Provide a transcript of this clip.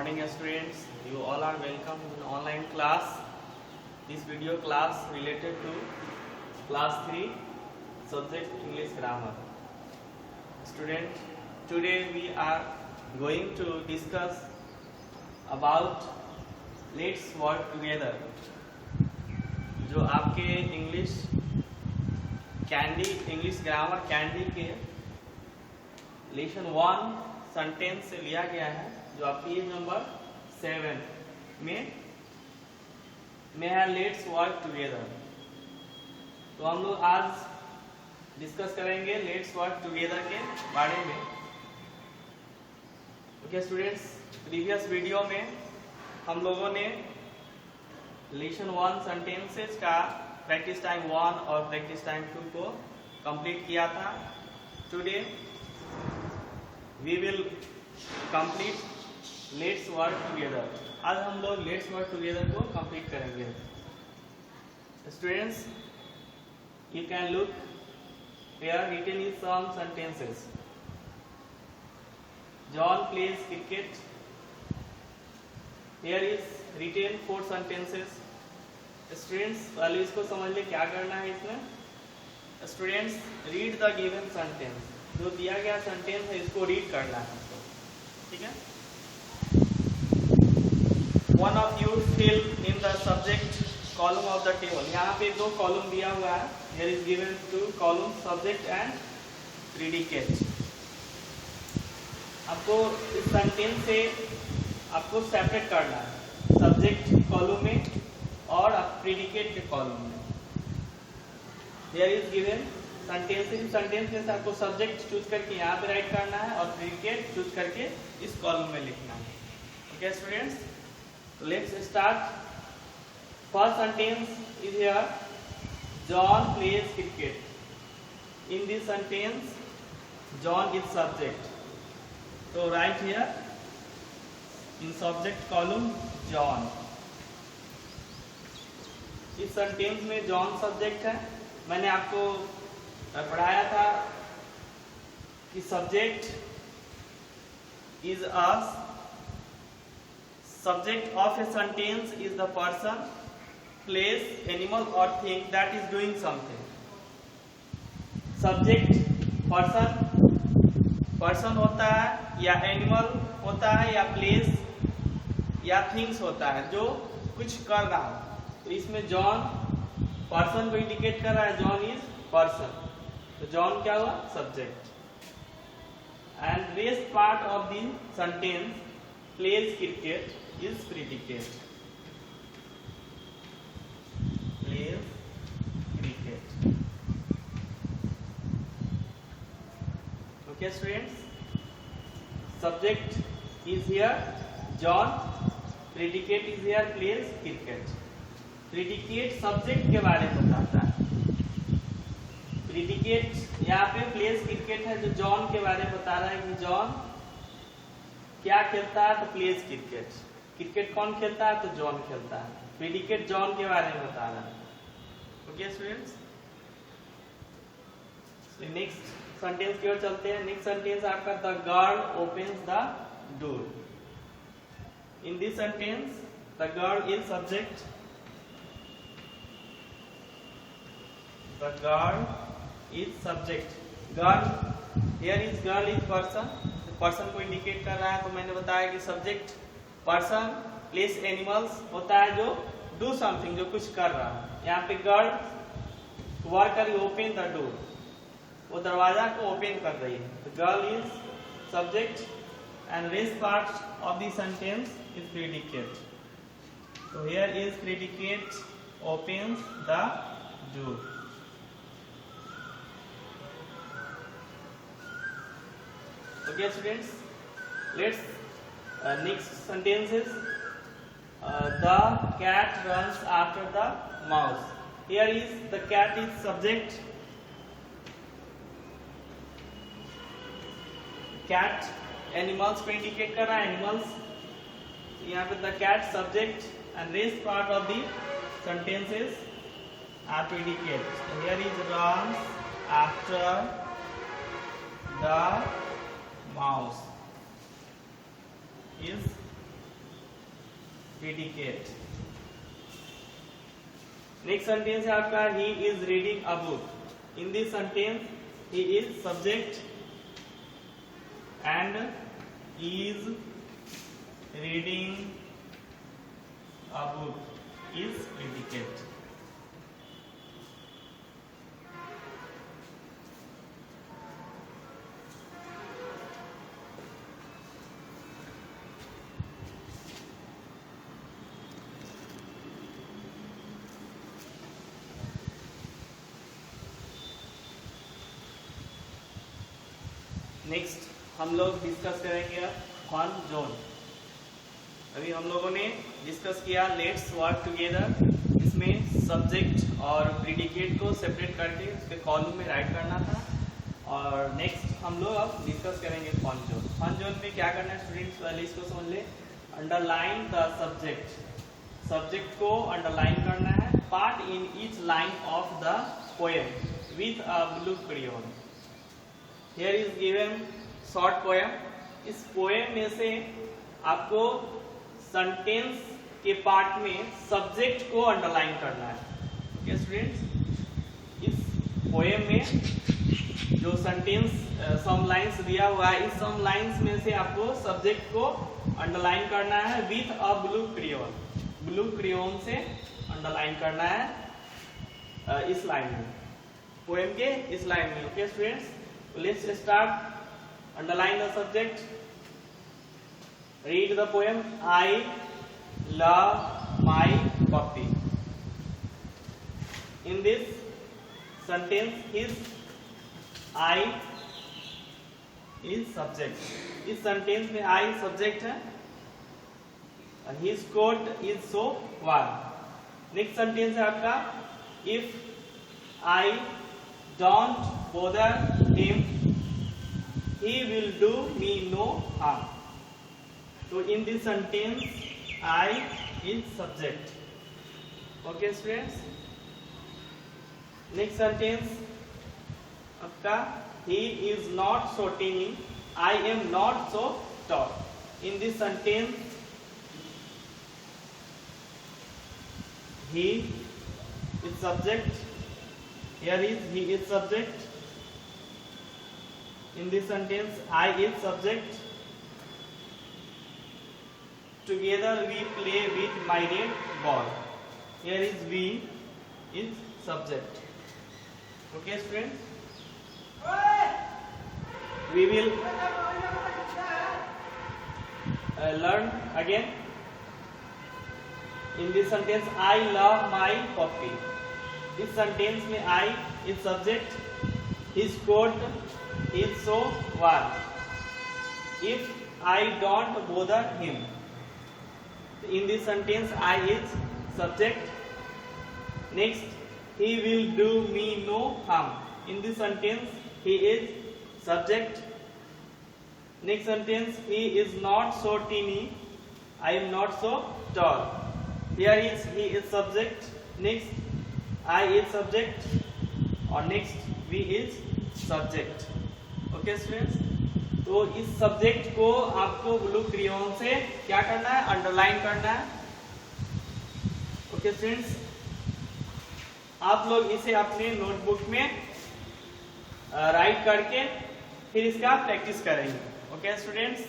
morning students, you all are welcome in online class. This video class related to class 3 subject English grammar. Student, today we are going to discuss about let's work together. जो आपके English grammar candy के lesson 1 sentence से लिया गया है, जो आप page number 7 में है लेट्स वर्क टुगेदर। तो हम लोग आज डिस्कस करेंगे लेट्स वर्क टुगेदर के बारे में। ओके स्टूडेंट्स, प्रीवियस वीडियो में हम लोगों ने लेसन 1 सेंटेंसेस का प्रैक्टिस टाइम 1 और प्रैक्टिस टाइम 2 को कंप्लीट किया था। Today we will complete let's work together. आज हम लोग लेट्स वर्क टुगेदर को कंप्लीट करेंगे। Students, you can look here written is some sentences. John plays cricket. Here is written 4 sentences. Students, पहले इसको समझ ले क्या करना है इसमें। Students, read the given sentence. जो दिया गया सेंटेंस है इसको रीड करना है आपको, ठीक है। One of you fill in the subject column of the table. यहाँ पे 2 कॉलम दिया हुआ है। Here is given 2 column, subject and predicate. आपको इस सेंटेंस से आपको सेपरेट करना है, सब्जेक्ट कॉलम में और प्रीडिकेट के कॉलम में। हियर इज गिवन सेंटेंस में से आपको सब्जेक्ट चूज करके यहाँ पे राइट करना है और प्रीडिकेट चूज करके इस कॉलम में लिखना है। Okay students, let's start. First sentence is here, John plays cricket. In this sentence John is subject, तो write here in subject column John. इस सेंटेंस में जॉन सब्जेक्ट है। मैंने आपको पढ़ाया था कि subject is a subject of a sentence is the person, place, animal और thing that is doing something. Subject person होता है या एनिमल होता है या प्लेस या थिंग्स होता है जो कुछ कर रहा हो। तो इसमें जॉन पर्सन को इंडिकेट कर रहा है, जॉन इज पर्सन, तो जॉन क्या हुआ, subject. And rest part of the sentence pledge cricket is predicate. Pledge cricket. Okay students, subject is here John, predicate is here pledge cricket. Predicate subject के बारे में बताता है। प्रीडिकेट यहाँ पे प्लेस क्रिकेट है जो जॉन के बारे में बता रहा है कि जॉन क्या खेलता है, तो प्लेस क्रिकेट। क्रिकेट कौन खेलता है, तो जॉन खेलता है। प्रीडिकेट जॉन के बारे में बता रहा है। ओके स्टूडेंट्स, नेक्स्ट सेंटेंस की ओर चलते हैं। नेक्स्ट सेंटेंस आपका, the girl opens the door. In this sentence the girl is subject. The girl is subject. Girl, here is girl is person. Person को इंडिकेट कर रहा है। तो मैंने बताया कि सब्जेक्ट पर्सन, प्लेस, एनिमल्स होता है जो डू समथिंग, जो कुछ कर रहा है। यहाँ पे गर्ल वर्क कर ओपन द डोर, वो दरवाजा को ओपन कर रही है। तो girl is subject and rest part of the sentence is predicate. तो here is predicate opens the door. Okay students, let's next sentences. The cat runs after the mouse. Here is the cat is subject. Cat animals को indicate कर रहा है, animals। यहाँ पे the cat subject and rest part of the sentences are predicate. Here is runs after the mouse is predicate. Next sentence है आपका he is reading a book. In this sentence he is subject and is reading a book is predicate. Next हम लोग discuss करेंगे fun zone. अभी हम लोगों ने discuss किया लेट्स वर्क टुगेदर। इसमें सब्जेक्ट और प्रीडिकेट को सेपरेट करके उसके कॉलम में राइट करना था। और नेक्स्ट हम लोग अब डिस्कस करेंगे फन जोन। फन जोन में क्या करना है स्टूडेंट्स, पहले इसको समझ ले। अंडरलाइन द सब्जेक्ट, सब्जेक्ट को अंडरलाइन करना है। Part in each line of the poem with a blue crayon. Here is given short poem। इस पोएम में से आपको सेंटेंस के पार्ट में सब्जेक्ट को अंडरलाइन करना है। ओके स्टूडेंट्स, इस पोएम में जो सेंटेंस सम लाइंस दिया हुआ है, इस सम लाइंस में से आपको सब्जेक्ट को अंडरलाइन करना है with a blue crayon. Blue crayon से अंडरलाइन करना है इस लाइन में, पोएम के इस लाइन में। Okay students, let's start। Underline the subject, read the poem। I love my puppy। In this sentence his I is subject। इस sentence में I subject है और his coat is so warm। next sentence है आपका if I don't bother him he will do me no harm। तो in this sentence I is subject। okay students, next sentence आपका he is not so teeny I am not so tall। in this sentence he is subject, here is he is subject। in this sentence I is subject। together we play with my red ball। here is we is subject। okay students, we will learn again। in this sentence I love my puppy। इस sentence में I is subject, his coat is so warm। if I don't bother him, in this sentence I is subject। next he will do me no harm। in this sentence he is subject। next sentence he is not so teeny I am not so tall। here is he is subject, next I is subject और next we is subject। okay students, तो इस subject को आपको blue crayon से क्या करना है, underline करना है। okay students, आप लोग इसे अपने नोटबुक में राइट करके फिर इसका प्रैक्टिस करेंगे। okay students।